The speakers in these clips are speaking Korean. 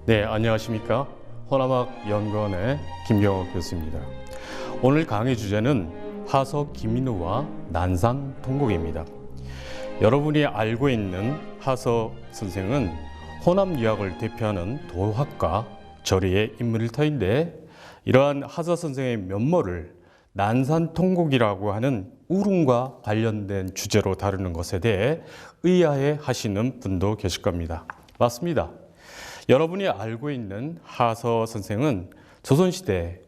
네, 안녕하십니까. 호남학연구원의 김경옥 교수입니다. 오늘 강의 주제는 하서 김민우와 난산 통곡입니다. 여러분이 알고 있는 하서 선생은 호남 유학을 대표하는 도학과 절의의 인물일 터인데, 이러한 하서 선생의 면모를 난산 통곡이라고 하는 울음과 관련된 주제로 다루는 것에 대해 의아해 하시는 분도 계실 겁니다. 맞습니다. 여러분이 알고 있는 하서 선생은 조선시대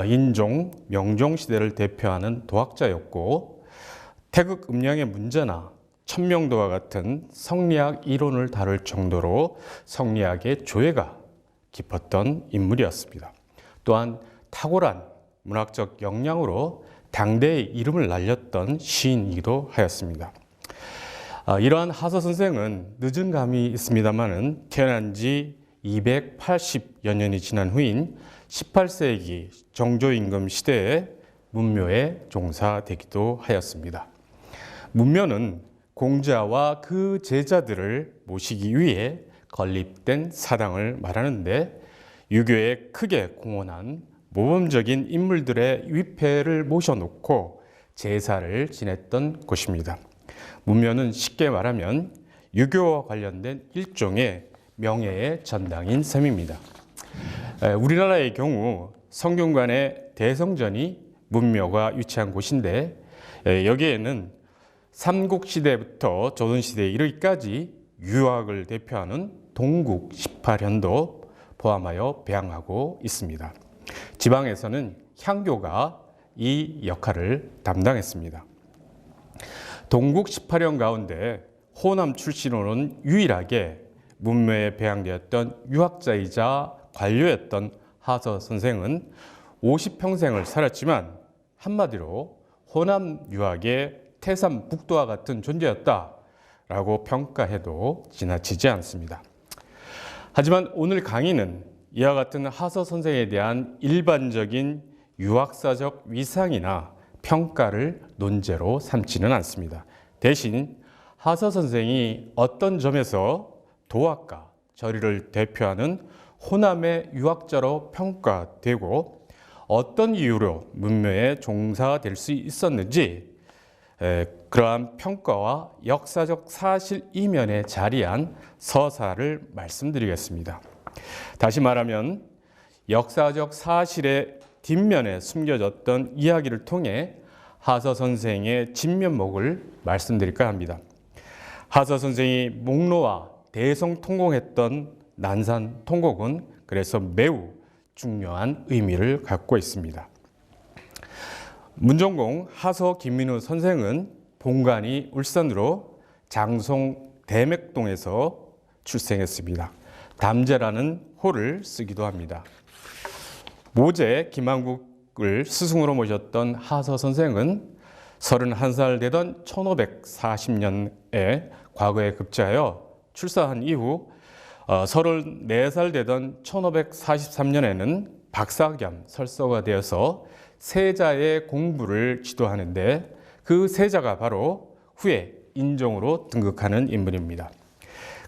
인종, 명종시대를 대표하는 도학자였고, 태극 음양의 문제나 천명도와 같은 성리학 이론을 다룰 정도로 성리학의 조예가 깊었던 인물이었습니다. 또한 탁월한 문학적 역량으로 당대의 이름을 날렸던 시인이기도 하였습니다. 이러한 하서 선생은 늦은 감이 있습니다만은 태어난 지 280여 년이 지난 후인 18세기 정조임금 시대에 문묘에 종사되기도 하였습니다. 문묘는 공자와 그 제자들을 모시기 위해 건립된 사당을 말하는데, 유교에 크게 공헌한 모범적인 인물들의 위패를 모셔놓고 제사를 지냈던 곳입니다. 문묘는 쉽게 말하면 유교와 관련된 일종의 명예의 전당인 셈입니다. 우리나라의 경우 성균관의 대성전이 문묘가 위치한 곳인데, 여기에는 삼국시대부터 조선시대에 이르기까지 유학을 대표하는 동국 18현도 포함하여 배양하고 있습니다. 지방에서는 향교가 이 역할을 담당했습니다. 동국 18현 가운데 호남 출신으로는 유일하게 문묘에 배양되었던 유학자이자 관료였던 하서 선생은 50평생을 살았지만 한마디로 호남 유학의 태산 북도와 같은 존재였다라고 평가해도 지나치지 않습니다. 하지만 오늘 강의는 이와 같은 하서 선생에 대한 일반적인 유학사적 위상이나 평가를 논제로 삼지는 않습니다. 대신 하서 선생이 어떤 점에서 도학과 절의를 대표하는 호남의 유학자로 평가되고 어떤 이유로 문묘에 종사될 수 있었는지, 그러한 평가와 역사적 사실 이면에 자리한 서사를 말씀드리겠습니다. 다시 말하면 역사적 사실의 뒷면에 숨겨졌던 이야기를 통해 하서 선생의 진면목을 말씀드릴까 합니다. 하서 선생이 목로와 대성통곡했던 난산 통곡은 그래서 매우 중요한 의미를 갖고 있습니다. 문전공 하서 김민우 선생은 본관이 울산으로 장송 대맥동에서 출생했습니다. 담제라는 호를 쓰기도 합니다. 모제 김한국을 스승으로 모셨던 하서 선생은 31살 되던 1540년에 과거에 급제하여 출사한 이후 34살 되던 1543년에는 박사 겸 설서가 되어서 세자의 공부를 지도하는데, 그 세자가 바로 후에 인종으로 등극하는 인물입니다.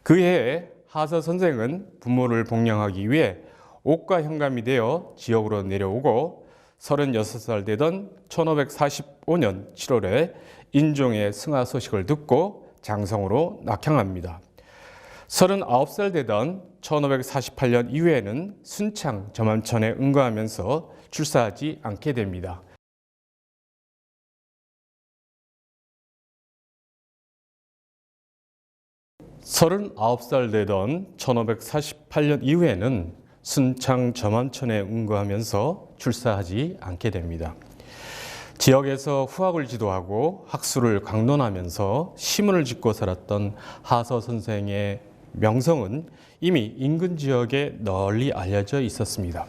그 해에 하서 선생은 부모를 복양하기 위해 옥가 현감이 되어 지역으로 내려오고, 36살 되던 1545년 7월에 인종의 승하 소식을 듣고 장성으로 낙향합니다. 39살 되던 1548년 이후에는 순창 점암천에 응거하면서 출사하지 않게 됩니다. 서른아홉 살 되던 1548년 이후에는 순창 점암천에 응거하면서 출사하지 않게 됩니다. 지역에서 후학을 지도하고 학술을 강론하면서 시문을 짓고 살았던 하서 선생의 명성은 이미 인근 지역에 널리 알려져 있었습니다.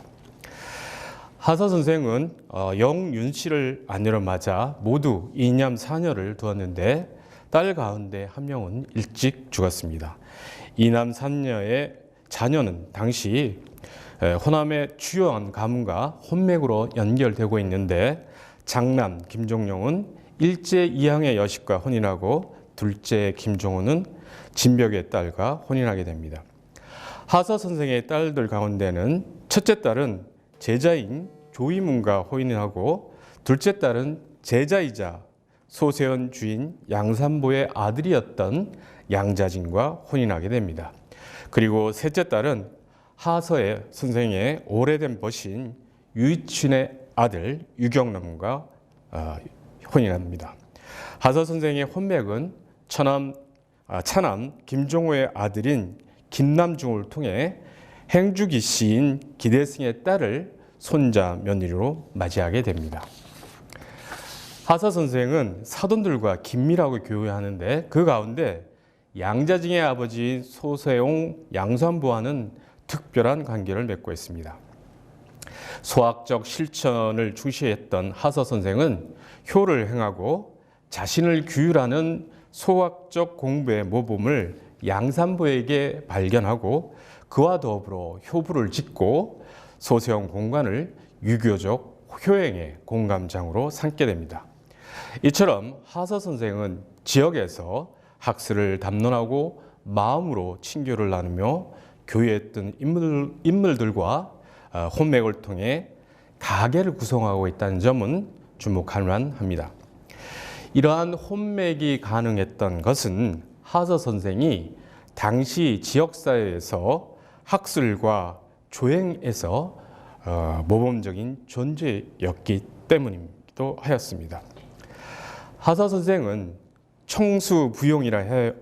하서 선생은 영윤씨를 아내로 맞아 모두 이남 사녀를 두었는데, 딸 가운데 한 명은 일찍 죽었습니다. 이남 사녀의 자녀는 당시 호남의 주요한 가문과 혼맥으로 연결되고 있는데, 장남 김종용은 일제 이항의 여식과 혼인하고 둘째 김종호는 진벽의 딸과 혼인하게 됩니다. 하서 선생의 딸들 가운데는 첫째 딸은 제자인 조이문과 혼인을 하고 둘째 딸은 제자이자 소세원 주인 양산보의 아들이었던 양자진과 혼인하게 됩니다. 그리고 셋째 딸은 하서의 선생의 오래된 벗인 유이춘의 아들 유경남과 혼인합니다. 하서 선생의 혼맥은 차남 김종호의 아들인 김남중을 통해 행주기 씨인 기대승의 딸을 손자 며느리로 맞이하게 됩니다. 하서 선생은 사돈들과 긴밀하게 교류하는데 그 가운데 양자징의 아버지인 소세용 양산보와는 특별한 관계를 맺고 있습니다. 소학적 실천을 중시했던 하서 선생은 효를 행하고 자신을 규율하는 소학적 공부의 모범을 양산보에게 발견하고 그와 더불어 효부를 짓고 소세용 공관을 유교적 효행의 공감장으로 삼게 됩니다. 이처럼 하서 선생은 지역에서 학술을 담론하고 마음으로 친교를 나누며 교회했던 인물들과 혼맥을 통해 가계를 구성하고 있다는 점은 주목할 만합니다. 이러한 혼맥이 가능했던 것은 하서 선생이 당시 지역사회에서 학술과 조행에서 모범적인 존재였기 때문이기도 하였습니다. 하서 선생은 청수부용이라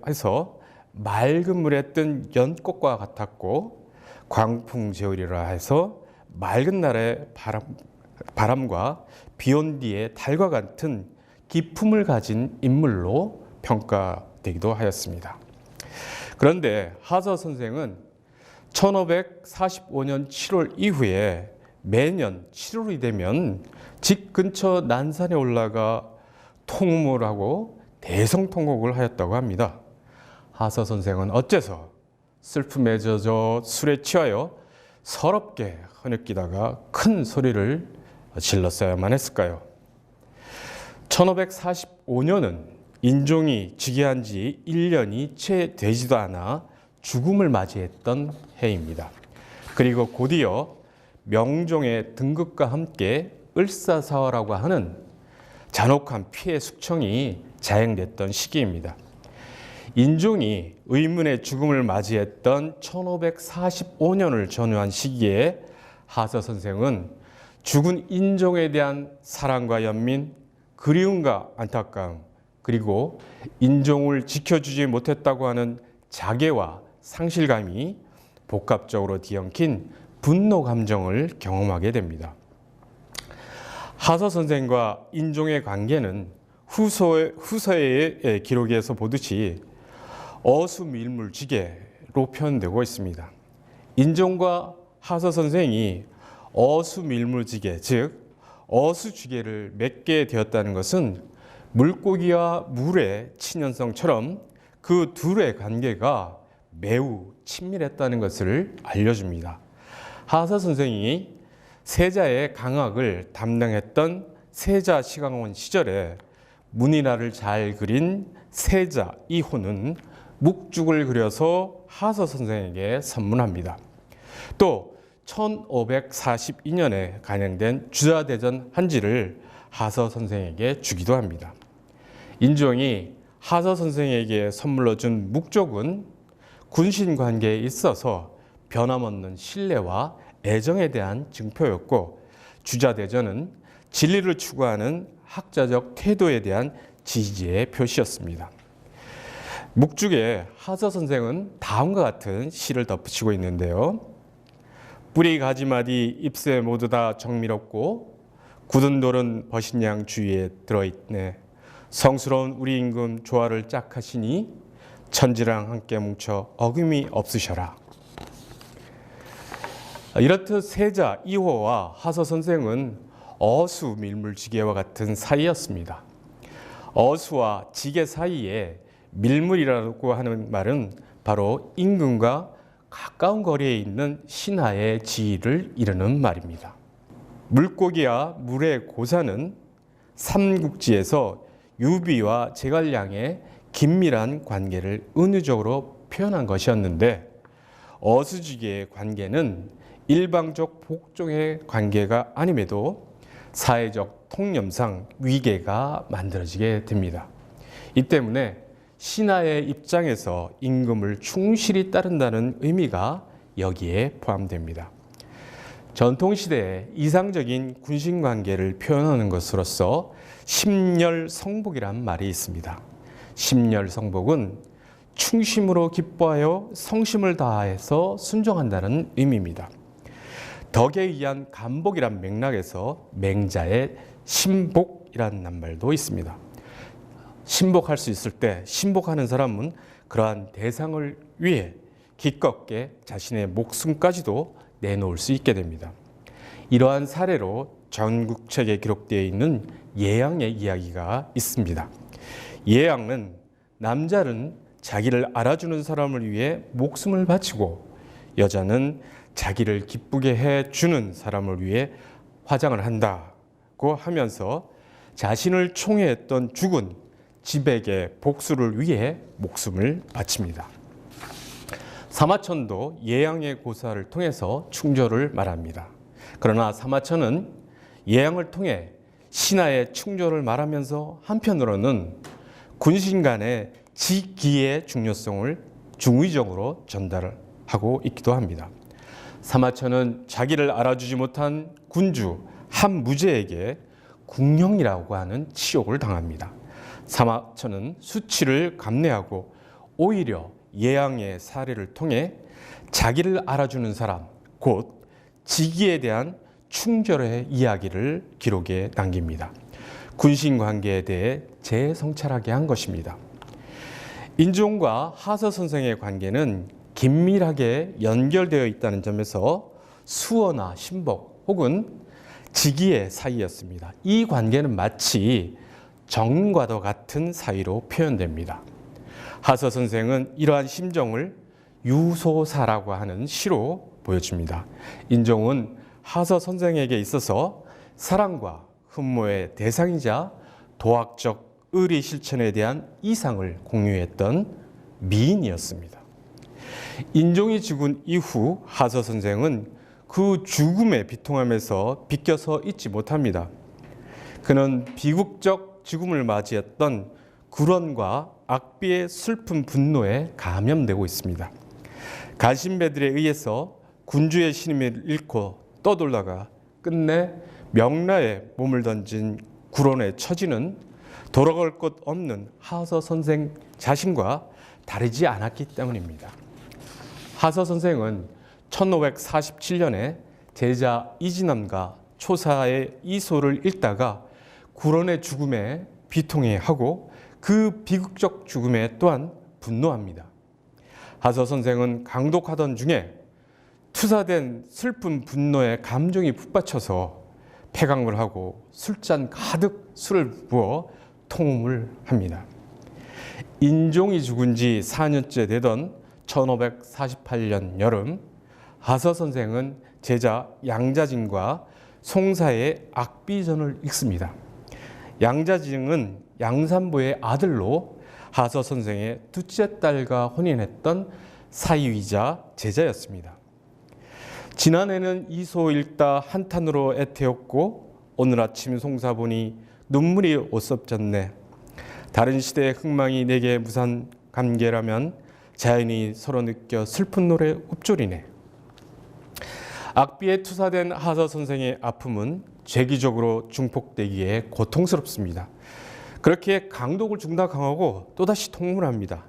해서 맑은 물에 뜬 연꽃과 같았고 광풍제울이라 해서 맑은 날의 바람과 비온 뒤의 달과 같은 기품을 가진 인물로 평가되기도 하였습니다. 그런데 하서 선생은 1545년 7월 이후에 매년 7월이 되면 집 근처 난산에 올라가 통음을 하고 대성통곡을 하였다고 합니다. 하서 선생은 어째서 슬픔에 젖어 술에 취하여 서럽게 흐느끼다가 큰 소리를 질렀어야만 했을까요? 1545년은 인종이 즉위한 지 1년이 채 되지도 않아 죽음을 맞이했던 해입니다. 그리고 곧이어 명종의 등극과 함께 을사사화라고 하는 잔혹한 피해 숙청이 자행됐던 시기입니다. 인종이 의문의 죽음을 맞이했던 1545년을 전후한 시기에 하서 선생은 죽은 인종에 대한 사랑과 연민, 그리움과 안타까움, 그리고 인종을 지켜주지 못했다고 하는 자괴와 상실감이 복합적으로 뒤엉킨 분노 감정을 경험하게 됩니다. 하서 선생과 인종의 관계는 후서의 기록에서 보듯이 어수밀물지계로 표현되고 있습니다. 인종과 하서 선생이 어수밀물지계, 즉 어수지계를 맺게 되었다는 것은 물고기와 물의 친연성처럼 그 둘의 관계가 매우 친밀했다는 것을 알려줍니다. 하서 선생이 세자의 강학을 담당했던 세자 시강원 시절에 문이라를 잘 그린 세자 이호는 묵죽을 그려서 하서 선생에게 선문합니다. 또 1542년에 간행된 주자대전 한지를 하서 선생에게 주기도 합니다. 인종이 하서 선생에게 선물로 준 묵족은 군신 관계에 있어서 변함없는 신뢰와 애정에 대한 증표였고, 주자대전은 진리를 추구하는 학자적 태도에 대한 지지의 표시였습니다. 묵죽에 하서 선생은 다음과 같은 시를 덧붙이고 있는데요. 뿌리 가지마디 잎새 모두 다 정미롭고 굳은 돌은 버신양 주위에 들어있네. 성스러운 우리 임금 조화를 짝하시니 천지랑 함께 뭉쳐 어금이 없으셔라. 이렇듯 세자 이호와 하서 선생은 어수 밀물지계와 같은 사이였습니다. 어수와 지계 사이에 밀물이라고 하는 말은 바로 임금과 가까운 거리에 있는 신하의 지위를 이르는 말입니다. 물고기와 물의 고사는 삼국지에서 유비와 제갈량의 긴밀한 관계를 은유적으로 표현한 것이었는데, 어수지계의 관계는 일방적 복종의 관계가 아님에도 사회적 통념상 위계가 만들어지게 됩니다. 이 때문에 신하의 입장에서 임금을 충실히 따른다는 의미가 여기에 포함됩니다. 전통시대의 이상적인 군신관계를 표현하는 것으로서 심열성복이란 말이 있습니다. 심열성복은 충심으로 기뻐하여 성심을 다해서 순종한다는 의미입니다. 덕에 의한 감복이란 맥락에서 맹자의 신복이라는 낱말도 있습니다. 신복할 수 있을 때 신복하는 사람은 그러한 대상을 위해 기껍게 자신의 목숨까지도 내놓을 수 있게 됩니다. 이러한 사례로 전국책에 기록되어 있는 예양의 이야기가 있습니다. 예양은 남자는 자기를 알아주는 사람을 위해 목숨을 바치고 여자는 자기를 기쁘게 해주는 사람을 위해 화장을 한다고 하면서 자신을 총애했던 죽은 지백의 복수를 위해 목숨을 바칩니다. 사마천도 예양의 고사를 통해서 충조를 말합니다. 그러나 사마천은 예양을 통해 신하의 충조를 말하면서 한편으로는 군신 간의 지기의 중요성을 중의적으로 전달하고 있기도 합니다. 사마천은 자기를 알아주지 못한 군주 한 무제에게 궁령이라고 하는 치욕을 당합니다. 사마천은 수치를 감내하고 오히려 예양의 사례를 통해 자기를 알아주는 사람, 곧 지기에 대한 충절의 이야기를 기록에 남깁니다. 군신관계에 대해 재성찰하게 한 것입니다. 인종과 하서 선생의 관계는 긴밀하게 연결되어 있다는 점에서 수어나 신복 혹은 직위의 사이였습니다. 이 관계는 마치 정과도 같은 사이로 표현됩니다. 하서 선생은 이러한 심정을 유소사라고 하는 시로 보여줍니다. 인종은 하서 선생에게 있어서 사랑과 흠모의 대상이자 도학적 의리 실천에 대한 이상을 공유했던 미인이었습니다. 인종이 죽은 이후 하서 선생은 그 죽음에 비통함에서 비껴서 있지 못합니다. 그는 비극적 죽음을 맞이했던 구런과 악비의 슬픈 분노에 감염되고 있습니다. 가신배들에 의해서 군주의 신임을 잃고 떠돌다가 끝내 명나에 몸을 던진 구런의 처지는 돌아갈 것 없는 하서 선생 자신과 다르지 않았기 때문입니다. 하서 선생은 1547년에 제자 이진남과 초사의 이소를 읽다가 구런의 죽음에 비통해하고 그 비극적 죽음에 또한 분노합니다. 하서 선생은 강독하던 중에 투사된 슬픈 분노에 감정이 북받쳐서 폐강을 하고 술잔 가득 술을 부어 통음을 합니다. 인종이 죽은 지 4년째 되던 1548년 여름, 하서 선생은 제자 양자징과 송사의 악비전을 읽습니다. 양자징은 양산부의 아들로 하서 선생의 둘째 딸과 혼인했던 사위이자 제자였습니다. 지난해는 이소 읽다 한탄으로 애태웠고 오늘 아침 송사 보니 눈물이 오섭졌네. 다른 시대의 흥망이 내게 무산 감개라면 자연이 서로 느껴 슬픈 노래 읍조리네. 악비에 투사된 하서 선생의 아픔은 재기적으로 중폭되기에 고통스럽습니다. 그렇게 강독을 중단강하고 또다시 통문합니다.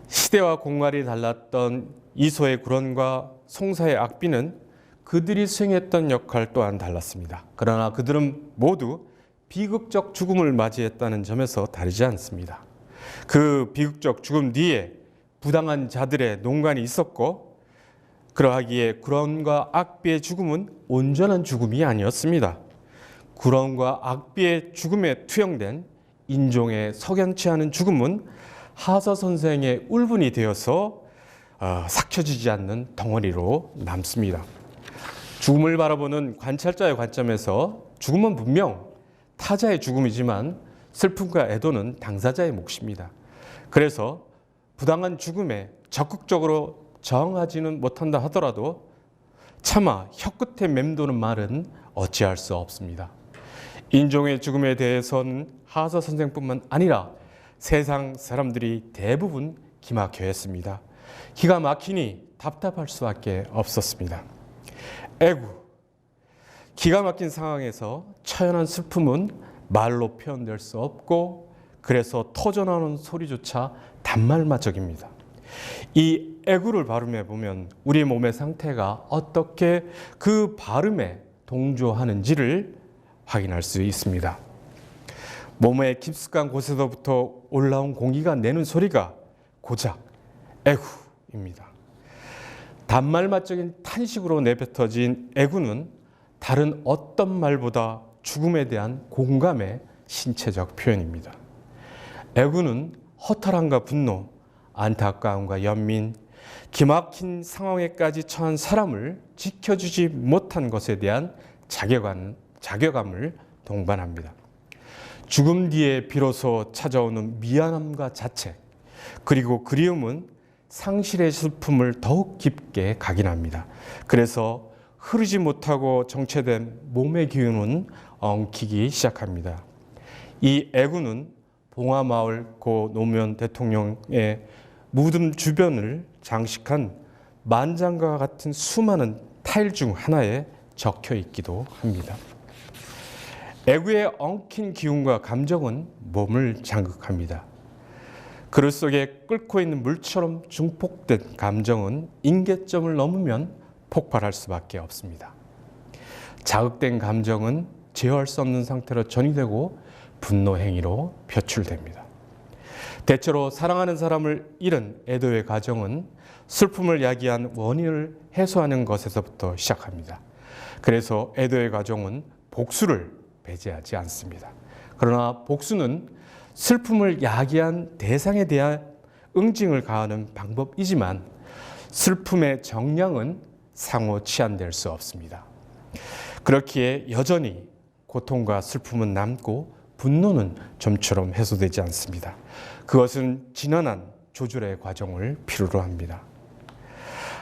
시대와 공갈이 달랐던 이소의 구런과 송사의 악비는 그들이 수행했던 역할 또한 달랐습니다. 그러나 그들은 모두 비극적 죽음을 맞이했다는 점에서 다르지 않습니다. 그 비극적 죽음 뒤에 부당한 자들의 농간이 있었고 그러하기에 구런과 악비의 죽음은 온전한 죽음이 아니었습니다. 구런과 악비의 죽음에 투영된 인종의 석연치 않은 죽음은 하서 선생의 울분이 되어서 삭혀지지 않는 덩어리로 남습니다. 죽음을 바라보는 관찰자의 관점에서 죽음은 분명 타자의 죽음이지만 슬픔과 애도는 당사자의 몫입니다. 그래서 부당한 죽음에 적극적으로 저항하지는 못한다 하더라도 차마 혀끝에 맴도는 말은 어찌할 수 없습니다. 인종의 죽음에 대해서는 하서 선생뿐만 아니라 세상 사람들이 대부분 기막혀했습니다. 기가 막히니 답답할 수밖에 없었습니다. 애구, 기가 막힌 상황에서 처연한 슬픔은 말로 표현될 수 없고 그래서 터져나오는 소리조차 단말마적입니다. 이 애구를 발음해 보면 우리 몸의 상태가 어떻게 그 발음에 동조하는지를 확인할 수 있습니다. 몸의 깊숙한 곳에서부터 올라온 공기가 내는 소리가 고작 애구입니다. 단말마적인 탄식으로 내뱉어진 애구는 다른 어떤 말보다 죽음에 대한 공감의 신체적 표현입니다. 애구는 허탈함과 분노, 안타까움과 연민, 기막힌 상황에까지 처한 사람을 지켜주지 못한 것에 대한 자괴감을 동반합니다. 죽음 뒤에 비로소 찾아오는 미안함과 자책, 그리고 그리움은 상실의 슬픔을 더욱 깊게 각인합니다. 그래서 흐르지 못하고 정체된 몸의 기운은 엉키기 시작합니다. 이 애구는 봉화마을 고 노무현 대통령의 무덤 주변을 장식한 만장과 같은 수많은 타일 중 하나에 적혀 있기도 합니다. 애구의 엉킨 기운과 감정은 몸을 자극합니다. 그릇 속에 끓고 있는 물처럼 증폭된 감정은 임계점을 넘으면 폭발할 수밖에 없습니다. 자극된 감정은 제어할 수 없는 상태로 전이되고 분노 행위로 표출됩니다. 대체로 사랑하는 사람을 잃은 애도의 과정은 슬픔을 야기한 원인을 해소하는 것에서부터 시작합니다. 그래서 애도의 과정은 복수를 배제하지 않습니다. 그러나 복수는 슬픔을 야기한 대상에 대한 응징을 가하는 방법이지만 슬픔의 정량은 상호 치환될 수 없습니다. 그렇기에 여전히 고통과 슬픔은 남고 분노는 좀처럼 해소되지 않습니다. 그것은 지난한 조절의 과정을 필요로 합니다.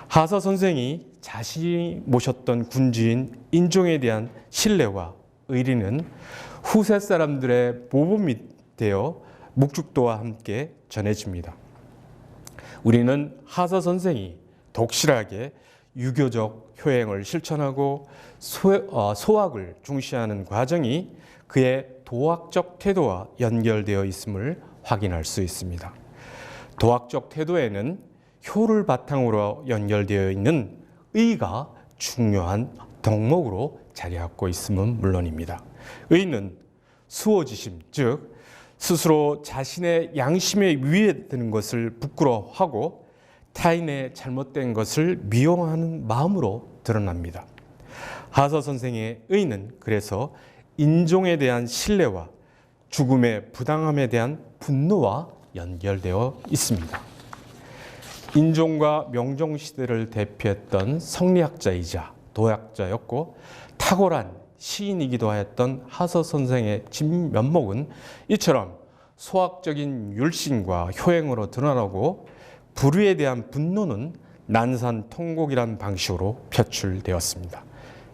하서 선생이 자신이 모셨던 군주인 인종에 대한 신뢰와 의리는 후세 사람들의 모범이 되어 묵죽도와 함께 전해집니다. 우리는 하서 선생이 독실하게 유교적 효행을 실천하고 소학을 중시하는 과정이 그의 도학적 태도와 연결되어 있음을 확인할 수 있습니다. 도학적 태도에는 효를 바탕으로 연결되어 있는 의가 중요한 덕목으로 자리하고 있음은 물론입니다. 의는 수호지심, 즉 스스로 자신의 양심에 위에 드는 것을 부끄러워하고 타인의 잘못된 것을 미워하는 마음으로 드러납니다. 하서 선생의 의는 그래서 인종에 대한 신뢰와 죽음의 부당함에 대한 분노와 연결되어 있습니다. 인종과 명종 시대를 대표했던 성리학자이자 도학자였고 탁월한 시인이기도 하였던 하서 선생의 진면목은 이처럼 소학적인 율신과 효행으로 드러나고 불의에 대한 분노는 난산통곡이란 방식으로 표출되었습니다.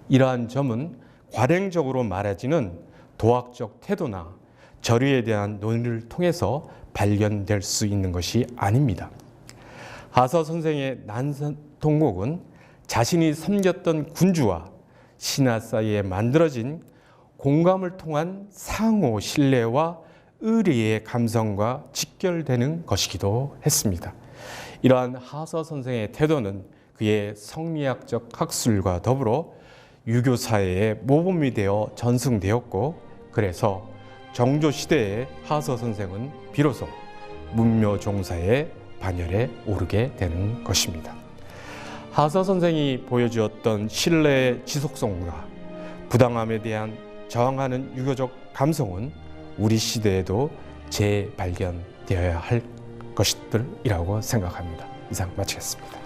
이러한 점은 관행적으로 말해지는 도학적 태도나 절의에 대한 논의를 통해서 발견될 수 있는 것이 아닙니다. 하서 선생의 난산통곡은 자신이 섬겼던 군주와 신하 사이에 만들어진 공감을 통한 상호 신뢰와 의리의 감성과 직결되는 것이기도 했습니다. 이러한 하서 선생의 태도는 그의 성리학적 학술과 더불어 유교 사회의 모범이 되어 전승되었고 그래서 정조 시대의 하서 선생은 비로소 문묘 종사의 반열에 오르게 되는 것입니다. 하서 선생이 보여주었던 신뢰의 지속성과 부당함에 대한 저항하는 유교적 감성은 우리 시대에도 재발견되어야 할 것들이라고 생각합니다. 이상 마치겠습니다.